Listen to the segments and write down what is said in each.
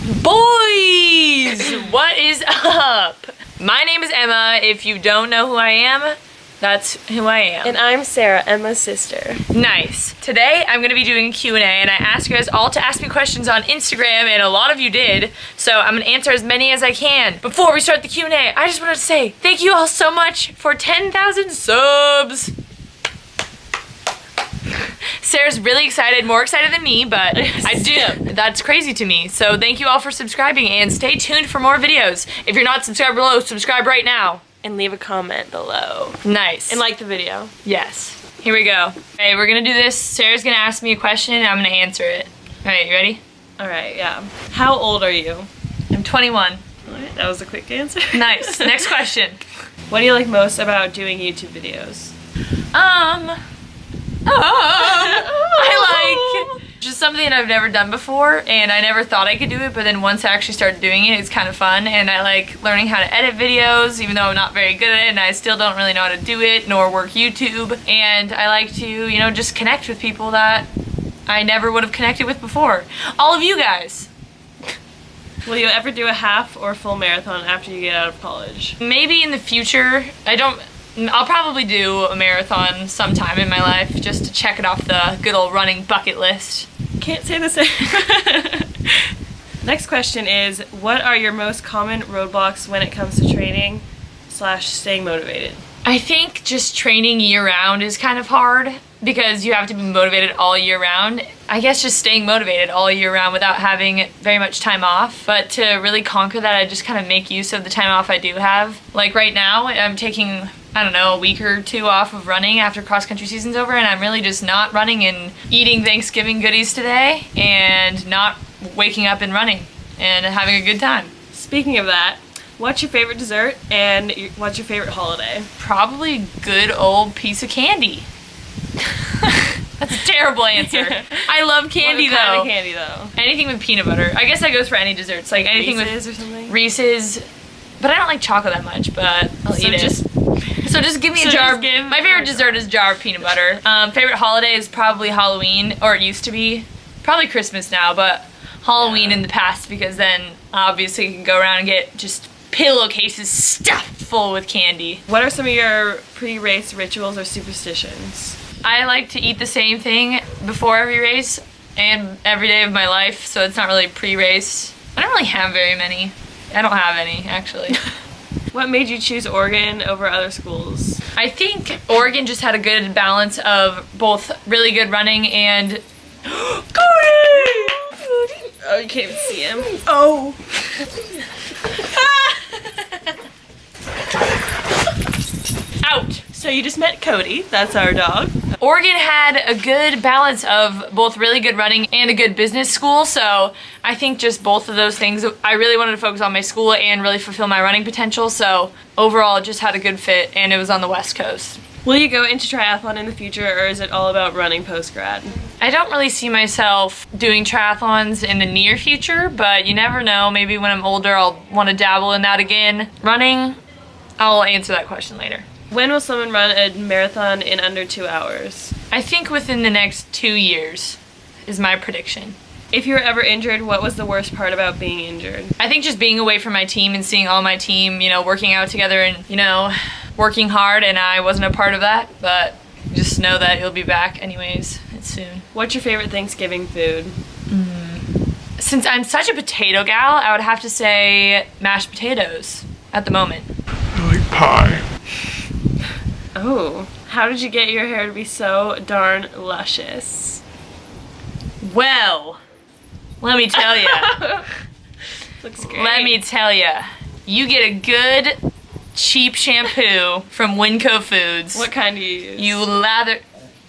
Boys, what is up? My name is Emma. If you don't know who I am, that's who I am. And I'm Sarah, Emma's sister. Nice. Today I'm going to be doing a Q&A, and I asked you guys all to ask me questions on Instagram, and a lot of you did, so I'm going to answer as many as I can. Before we start the Q&A, I just wanted to say thank you all so much for 10,000 subs. Sarah's really excited, more excited than me, but I do. That's crazy to me. So thank you all for subscribing, and stay tuned for more videos. If you're not subscribed below, subscribe right now. And leave a comment below. Nice. And like the video. Yes. Here we go. Okay, we're gonna do this. Sarah's gonna ask me a question, and I'm gonna answer it. All right, you ready? All right, yeah. How old are you? I'm 21. All right, that was a quick answer. Nice. Next question. What do you like most about doing YouTube videos? I like just something that I've never done before, and I never thought I could do it, but then once I actually started doing it, it's kind of fun, and I like learning how to edit videos, even though I'm not very good at it, and I still don't really know how to do it, nor work YouTube, and I like to, you know, just connect with people that I never would have connected with before. All of you guys. Will you ever do a half or full marathon after you get out of college? Maybe in the future. I'll probably do a marathon sometime in my life just to check it off the good old running bucket list. Can't say the same. Next question is, what are your most common roadblocks when it comes to training / staying motivated? I think just training year-round is kind of hard because you have to be motivated all year round. I guess just staying motivated all year round without having very much time off. But to really conquer that, I just kind of make use of the time off I do have. Like right now, I'm taking, I don't know, a week or two off of running after cross-country season's over, and I'm really just not running and eating Thanksgiving goodies today and not waking up and running and having a good time. Speaking of that, what's your favorite dessert and what's your favorite holiday? Probably good old piece of candy. That's a terrible answer. I love candy though. What kind of candy though? Anything with peanut butter. I guess that goes for any desserts. Like anything Reese's with or something? Reese's. But I don't like chocolate that much, but I'll eat it. So just give me a jar. My favorite dessert is jar of peanut butter. Favorite holiday is probably Halloween, or it used to be. Probably Christmas now, but Halloween in the past, because then obviously you can go around and get just pillowcases stuffed full with candy. What are some of your pre-race rituals or superstitions? I like to eat the same thing before every race and every day of my life, so it's not really pre-race. I don't really have very many. I don't have any, actually. What made you choose Oregon over other schools? I think Oregon just had a good balance of both really good running and... Cody! Oh, you can't even see him. Oh! Out! So you just met Cody, that's our dog. Oregon had a good balance of both really good running and a good business school, so I think just both of those things, I really wanted to focus on my school and really fulfill my running potential, so overall it just had a good fit, and it was on the West Coast. Will you go into triathlon in the future, or is it all about running post-grad? I don't really see myself doing triathlons in the near future, but you never know. Maybe when I'm older I'll want to dabble in that again. Running, I'll answer that question later. When will someone run a marathon in under 2 hours? I think within the next 2 years is my prediction. If you were ever injured, what was the worst part about being injured? I think just being away from my team and seeing all my team, you know, working out together and, you know, working hard, and I wasn't a part of that, but just know that you'll be back anyways. It's soon. What's your favorite Thanksgiving food? Since I'm such a potato gal, I would have to say mashed potatoes at the moment. I like pie. Oh, how did you get your hair to be so darn luscious? Well, let me tell you. Looks great. Let me tell you. You get a good, cheap shampoo from Winco Foods. What kind do you use? You lather...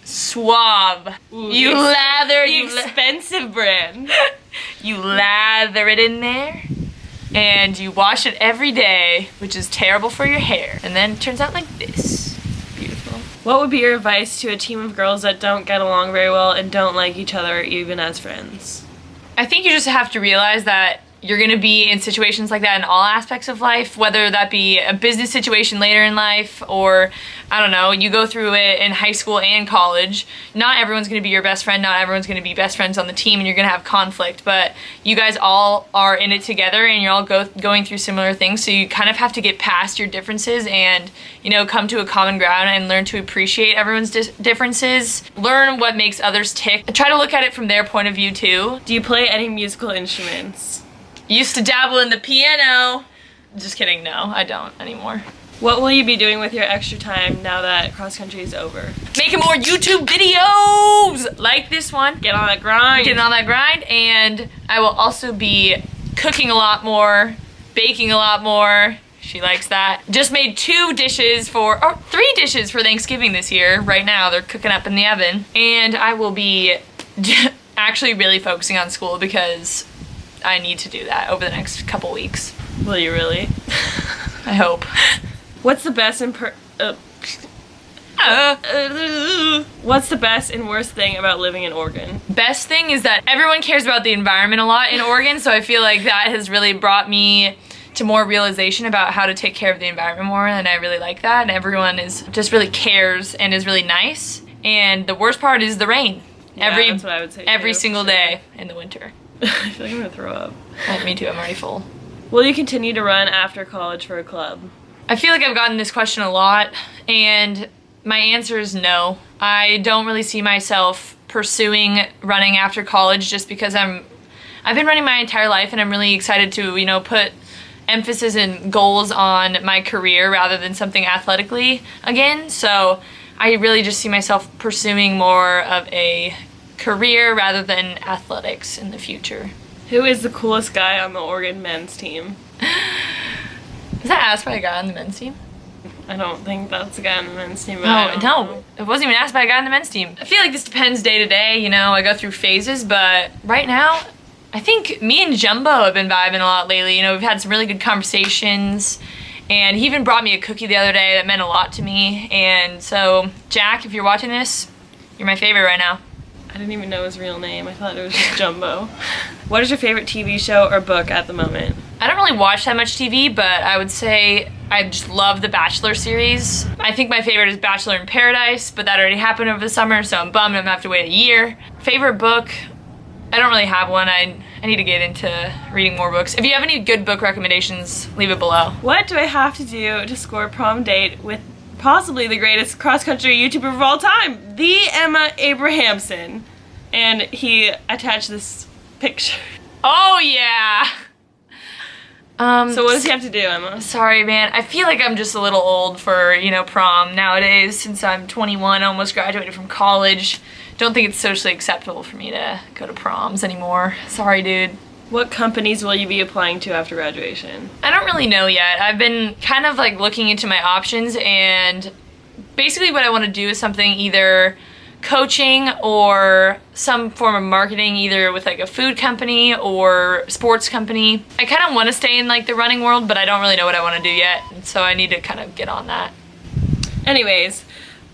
Suave. Ooh, You lather... The expensive brand. You lather it in there, and you wash it every day, which is terrible for your hair. And then it turns out like this. Beautiful. What would be your advice to a team of girls that don't get along very well and don't like each other even as friends? I think you just have to realize that you're gonna be in situations like that in all aspects of life, whether that be a business situation later in life, or I don't know, you go through it in high school and college. Not everyone's gonna be your best friend, not everyone's gonna be best friends on the team, and you're gonna have conflict, but you guys all are in it together and you're all going through similar things, so you kind of have to get past your differences and, you know, come to a common ground and learn to appreciate everyone's differences. Learn what makes others tick. Try to look at it from their point of view too. Do you play any musical instruments? Used to dabble in the piano. Just kidding, no, I don't anymore. What will you be doing with your extra time now that cross country is over? Making more YouTube videos like this one. Get on that grind. Getting on that grind, and I will also be cooking a lot more, baking a lot more. She likes that. Just made 3 dishes for Thanksgiving this year. Right now, they're cooking up in the oven. And I will be actually really focusing on school because I need to do that over the next couple weeks. Will you really? I hope. What's the best What's the best and worst thing about living in Oregon? Best thing is that everyone cares about the environment a lot in Oregon, so I feel like that has really brought me to more realization about how to take care of the environment more, and I really like that. And everyone just really cares and is really nice. And the worst part is the rain. Yeah, that's what I would say every too, single day in the winter. I feel like I'm gonna throw up. Oh, me too, I'm already full. Will you continue to run after college for a club? I feel like I've gotten this question a lot, and my answer is no. I don't really see myself pursuing running after college just because I've been running my entire life, and I'm really excited to, you know, put emphasis and goals on my career rather than something athletically again. So I really just see myself pursuing more of a career rather than athletics in the future. Who is the coolest guy on the Oregon men's team? Is that asked by a guy on the men's team? I don't think that's the guy on the men's team. No, it wasn't even asked by a guy on the men's team. I feel like this depends day to day, you know, I go through phases, but right now, I think me and Jumbo have been vibing a lot lately. You know, we've had some really good conversations, and he even brought me a cookie the other day that meant a lot to me. And so, Jack, if you're watching this, you're my favorite right now. I didn't even know his real name. I thought it was just Jumbo. What is your favorite TV show or book at the moment? I don't really watch that much TV, but I would say I just love the Bachelor series. I think my favorite is Bachelor in Paradise, but that already happened over the summer, so I'm bummed I'm gonna have to wait a year. Favorite book? I don't really have one. I need to get into reading more books. If you have any good book recommendations, leave it below. What do I have to do to score a prom date with possibly the greatest cross-country YouTuber of all time, the Emma Abrahamson? And he attached this picture. Oh yeah! So what does he have to do, Emma? Sorry, man. I feel like I'm just a little old for, you know, prom nowadays since I'm 21, almost graduated from college. Don't think it's socially acceptable for me to go to proms anymore. Sorry, dude. What companies will you be applying to after graduation? I don't really know yet. I've been kind of like looking into my options, and basically what I want to do is something either coaching or some form of marketing, either with like a food company or sports company. I kind of want to stay in like the running world, but I don't really know what I want to do yet, so I need to kind of get on that. Anyways,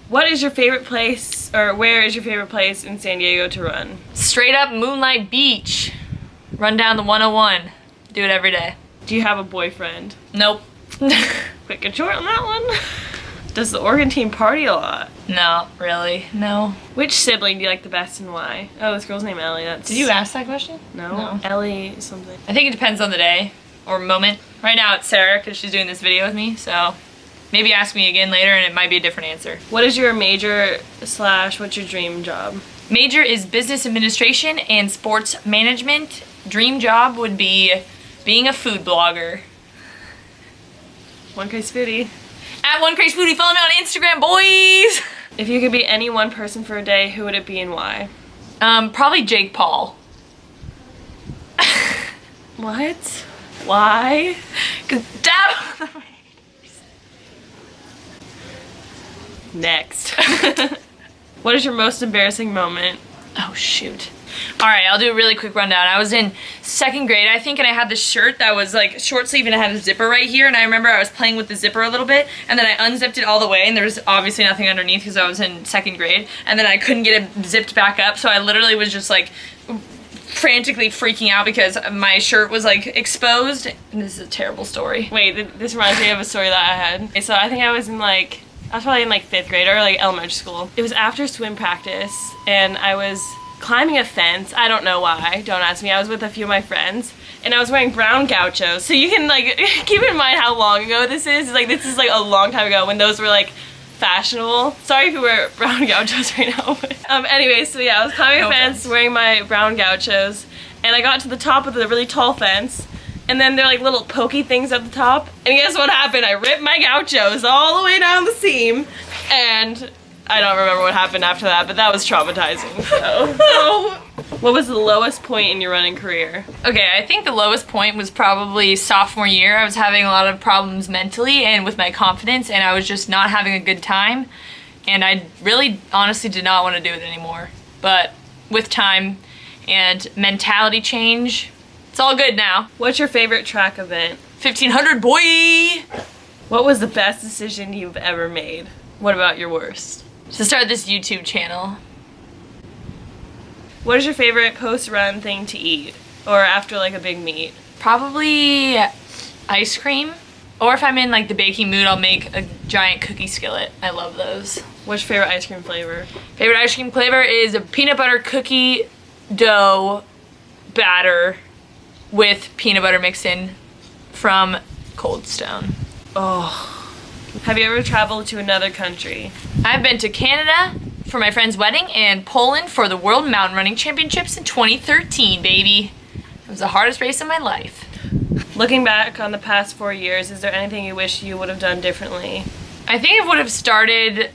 what is your favorite place, or where is your favorite place in San Diego to run? Straight up Moonlight Beach. Run down the 101. Do it every day. Do you have a boyfriend? Nope. Quick and short on that one. Does the Oregon team party a lot? No, really, no. Which sibling do you like the best and why? Oh, this girl's name Ellie. Did you ask that question? No. Ellie something. I think it depends on the day or moment. Right now it's Sarah because she's doing this video with me, so maybe ask me again later and it might be a different answer. What is your major / what's your dream job? Major is business administration and sports management. Dream job would be being a food blogger. One Crazy Foodie. At One Crazy Foodie, follow me on Instagram, boys! If you could be any one person for a day, who would it be and why? Probably Jake Paul. What? Why? Cause that. Next. What is your most embarrassing moment? Oh shoot. Alright, I'll do a really quick rundown. I was in 2nd grade, I think, and I had this shirt that was like short sleeve and it had a zipper right here, and I remember I was playing with the zipper a little bit, and then I unzipped it all the way, and there was obviously nothing underneath because I was in 2nd grade, and then I couldn't get it zipped back up, so I literally was just like frantically freaking out because my shirt was like exposed. And this is a terrible story. Wait, this reminds me of a story that I had. Okay, so I think I was probably in like 5th grade or like elementary school. It was after swim practice and I was climbing a fence. I don't know why, don't ask me. I was with a few of my friends and I was wearing brown gauchos. So you can like keep in mind how long ago this is. Like this is like a long time ago when those were like fashionable. Sorry if you wear brown gauchos right now. Anyway, so yeah, I was climbing a fence wearing my brown gauchos and I got to the top of the really tall fence and then they're like little pokey things at the top. And guess what happened? I ripped my gauchos all the way down the seam and I don't remember what happened after that, but that was traumatizing. So. What was the lowest point in your running career? Okay, I think the lowest point was probably sophomore year. I was having a lot of problems mentally and with my confidence, and I was just not having a good time. And I really honestly did not want to do it anymore. But with time and mentality change, it's all good now. What's your favorite track event? 1500, boy! What was the best decision you've ever made? What about your worst? To start this YouTube channel. What is your favorite post-run thing to eat? Or after like a big meet? Probably ice cream. Or if I'm in like the baking mood, I'll make a giant cookie skillet. I love those. What's your favorite ice cream flavor? Favorite ice cream flavor is a peanut butter cookie dough batter with peanut butter mixed in from Cold Stone. Oh. Have you ever traveled to another country? I've been to Canada for my friend's wedding and Poland for the World Mountain Running Championships in 2013, baby. It was the hardest race of my life. Looking back on the past 4 years, is there anything you wish you would have done differently? I think I would have started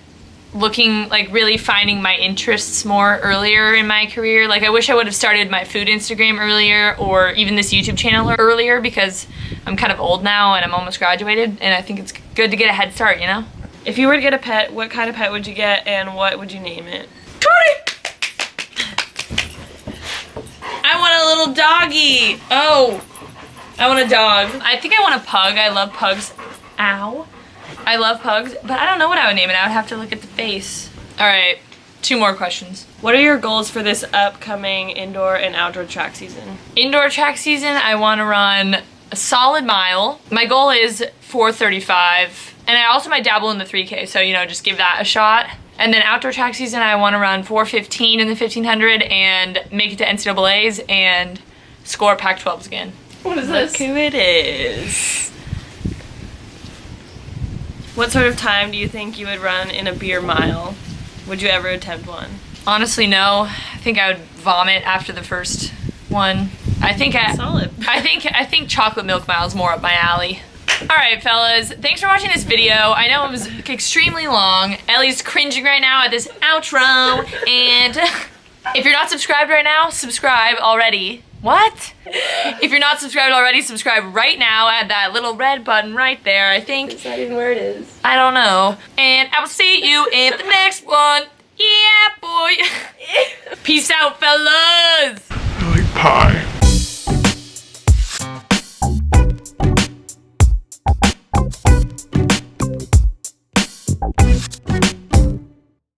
looking, like really finding my interests more earlier in my career. Like I wish I would have started my food Instagram earlier or even this YouTube channel earlier because I'm kind of old now and I'm almost graduated and I think it's good to get a head start, you know? If you were to get a pet, what kind of pet would you get and what would you name it? I want a little doggy. Oh, I want a dog. I think I want a pug. I love pugs. Ow. I love pugs, but I don't know what I would name it. I would have to look at the face. All right, 2 more questions. What are your goals for this upcoming indoor and outdoor track season? Indoor track season, I want to run a solid mile. My goal is 4:35. And I also might dabble in the 3K, so, you know, just give that a shot. And then outdoor track season, I want to run 4:15 in the 1500 and make it to NCAAs and score Pac-12s again. What is this? Look who it is. What sort of time do you think you would run in a beer mile? Would you ever attempt one? Honestly, no. I think I would vomit after the first one. Solid. I think chocolate milk mile is more up my alley. Alright fellas, thanks for watching this video. I know it was extremely long. Ellie's cringing right now at this outro. And if you're not subscribed right now, subscribe already. What? If you're not subscribed already, subscribe right now at that little red button right there, I think. Is that even where it is? I don't know. And I will see you in the next one. Yeah, boy. Peace out, fellas. I like pie.